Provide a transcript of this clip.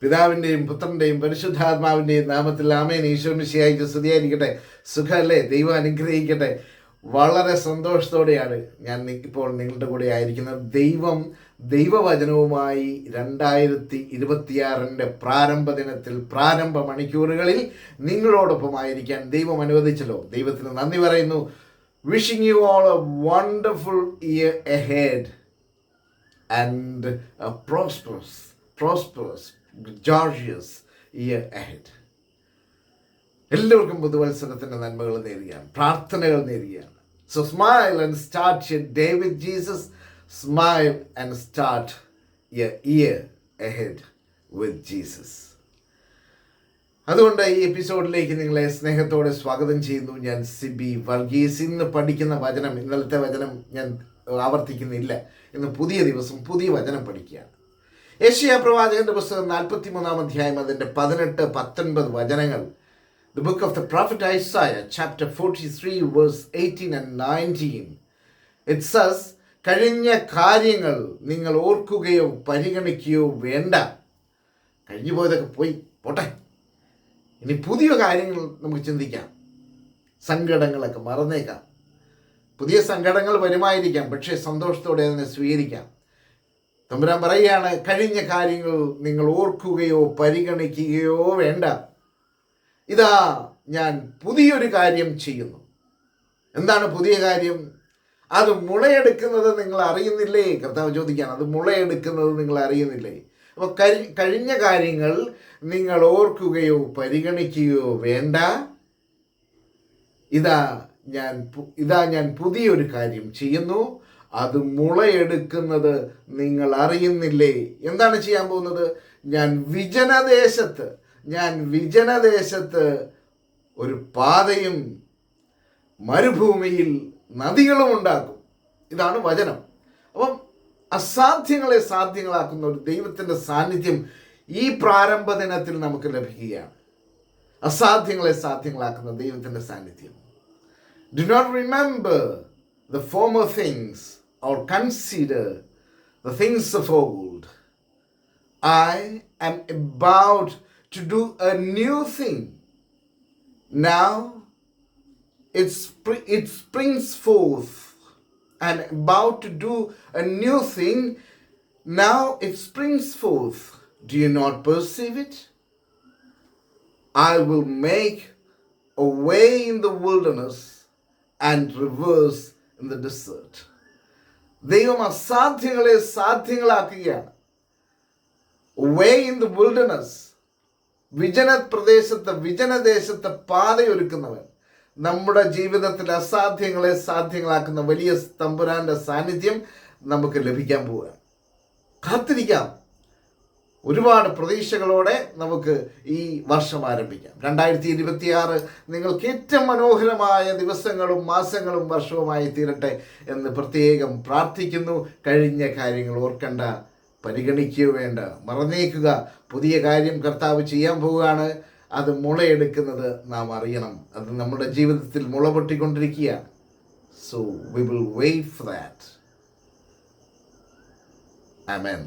പിതാവിൻ്റെയും പുത്രൻ്റെയും പരിശുദ്ധാത്മാവിൻ്റെയും നാമത്തിൽ ആമേൻ. ഈശോ മിശിഹായ്ക്ക് സ്തുതിയായിരിക്കട്ടെ. സുഖമല്ലേ? ദൈവം അനുഗ്രഹിക്കട്ടെ. വളരെ സന്തോഷത്തോടെയാണ് ഞാൻ ഇപ്പോൾ നിങ്ങളുടെ കൂടെ ആയിരിക്കുന്നത്. ദൈവവചനവുമായി 2026 പ്രാരംഭ ദിനത്തിൽ, പ്രാരംഭ മണിക്കൂറുകളിൽ നിങ്ങളോടൊപ്പമായിരിക്കാൻ ദൈവം അനുവദിച്ചല്ലോ. ദൈവത്തിന് നന്ദി പറയുന്നു. Wishing you all a wonderful year ahead and a prosperous, glorious year ahead. എല്ലാവർക്കും പുതുവത്സരത്തിൻ്റെ നന്മകൾ നേരുകയാണ്, പ്രാർത്ഥനകൾ നേരുകയാണ്. So smile and start your day with Jesus. Smile and start your year ahead with Jesus. അതുകൊണ്ട് ഈ എപ്പിസോഡിലേക്ക് നിങ്ങളെ സ്നേഹത്തോടെ സ്വാഗതം ചെയ്യുന്നു. ഞാൻ സിബി വർഗീസ്. ഇന്ന് പഠിക്കുന്ന വചനം, ഇന്നലത്തെ വചനം ഞാൻ ആവർത്തിക്കുന്നില്ല. ഇന്ന് പുതിയ ദിവസം, പുതിയ വചനം പഠിക്കുകയാണ്. യെശയ്യാ പ്രവാചകന്റെ പുസ്തകം 43 അധ്യായം, അതിൻ്റെ 18-19 വചനങ്ങൾ. The book of the prophet Isaiah, chapter 43, verse 18 and 19. It says, കഴിഞ്ഞ കാര്യങ്ങൾ നിങ്ങൾ ഓർക്കുകയോ പരിഗണിക്കുകയോ വേണ്ട. കഴിഞ്ഞു പോയതൊക്കെ പോട്ടെ. ഇനി പുതിയ കാര്യങ്ങൾ നമുക്ക് ചിന്തിക്കാം. സങ്കടങ്ങളൊക്കെ മറന്നേക്കാം. പുതിയ സങ്കടങ്ങൾ വരുമായിരിക്കാം, പക്ഷേ സന്തോഷത്തോടെ അതിനെ സ്വീകരിക്കാം. തമ്പുരാൻ പറയുകയാണ്, കഴിഞ്ഞ കാര്യങ്ങൾ നിങ്ങൾ ഓർക്കുകയോ പരിഗണിക്കുകയോ വേണ്ട. ഇതാ ഞാൻ പുതിയൊരു കാര്യം ചെയ്യുന്നു. എന്താണ് പുതിയ കാര്യം? അത് മുളയെടുക്കുന്നത് നിങ്ങൾ അറിയുന്നില്ലേ? കർത്താവ് ചോദിക്കുകയാണ്, അത് മുളയെടുക്കുന്നത് നിങ്ങൾ അറിയുന്നില്ലേ? അപ്പോൾ കഴിഞ്ഞ കാര്യങ്ങൾ നിങ്ങൾ ഓർക്കുകയോ പരിഗണിക്കുകയോ വേണ്ട. ഇതാ ഞാൻ പുതിയൊരു കാര്യം ചെയ്യുന്നു, അത് മുളയെടുക്കുന്നത് നിങ്ങൾ അറിയുന്നില്ലേ? എന്താണ് ചെയ്യാൻ പോകുന്നത്? ഞാൻ വിജനദേശത്ത് ഒരു പാതയും മരുഭൂമിയിൽ നദികളും ഉണ്ടാക്കും. ഇതാണ് വചനം. അപ്പം അസാധ്യങ്ങളെ സാധ്യങ്ങളാക്കുന്ന ഒരു ദൈവത്തിൻ്റെ സാന്നിധ്യം ഈ പ്രാരംഭ ദിനത്തിൽ നമുക്ക് ലഭിക്കുകയാണ്. അസാധ്യങ്ങളെ സാധ്യങ്ങളാക്കുന്ന ദൈവത്തിൻ്റെ സാന്നിധ്യം. Do not remember the former things or consider the things of old. I am about to do a new thing. Now it springs forth. I am about to do a new thing. Now it springs forth. Do you not perceive it? I will make a way in the wilderness and rivers in the desert. ദൈവം അസാധ്യങ്ങളെ സാധ്യങ്ങളാക്കുകയാണ്. Way in the wilderness. വിജനദേശത്ത് പാതയൊരുക്കുന്നവൻ. നമ്മുടെ ജീവിതത്തിൽ അസാധ്യങ്ങളെ സാധ്യങ്ങളാക്കുന്ന വലിയ തമ്പുരാന്റെ സാന്നിധ്യം നമുക്ക് ലഭിക്കാൻ പോവുകയാണ്. കാത്തിരിക്കാം. ഒരുപാട് പ്രതീക്ഷകളോടെ നമുക്ക് ഈ വർഷം ആരംഭിക്കാം. 2026 നിങ്ങൾക്ക് ഏറ്റവും മനോഹരമായ ദിവസങ്ങളും മാസങ്ങളും വർഷവുമായി തീരട്ടെ എന്ന് പ്രത്യേകം പ്രാർത്ഥിക്കുന്നു. കഴിഞ്ഞ കാര്യങ്ങൾ ഓർക്കണ്ട, പരിഗണിക്കുകയോ വേണ്ട, മറന്നേക്കുക. പുതിയ കാര്യം കർത്താവ് ചെയ്യാൻ പോവുകയാണ്. അത് മുളയെടുക്കുന്നത് നാം അറിയണം. അത് നമ്മുടെ ജീവിതത്തിൽ മുള പൊട്ടിക്കൊണ്ടിരിക്കുകയാണ്. So we will wait for that. Amen.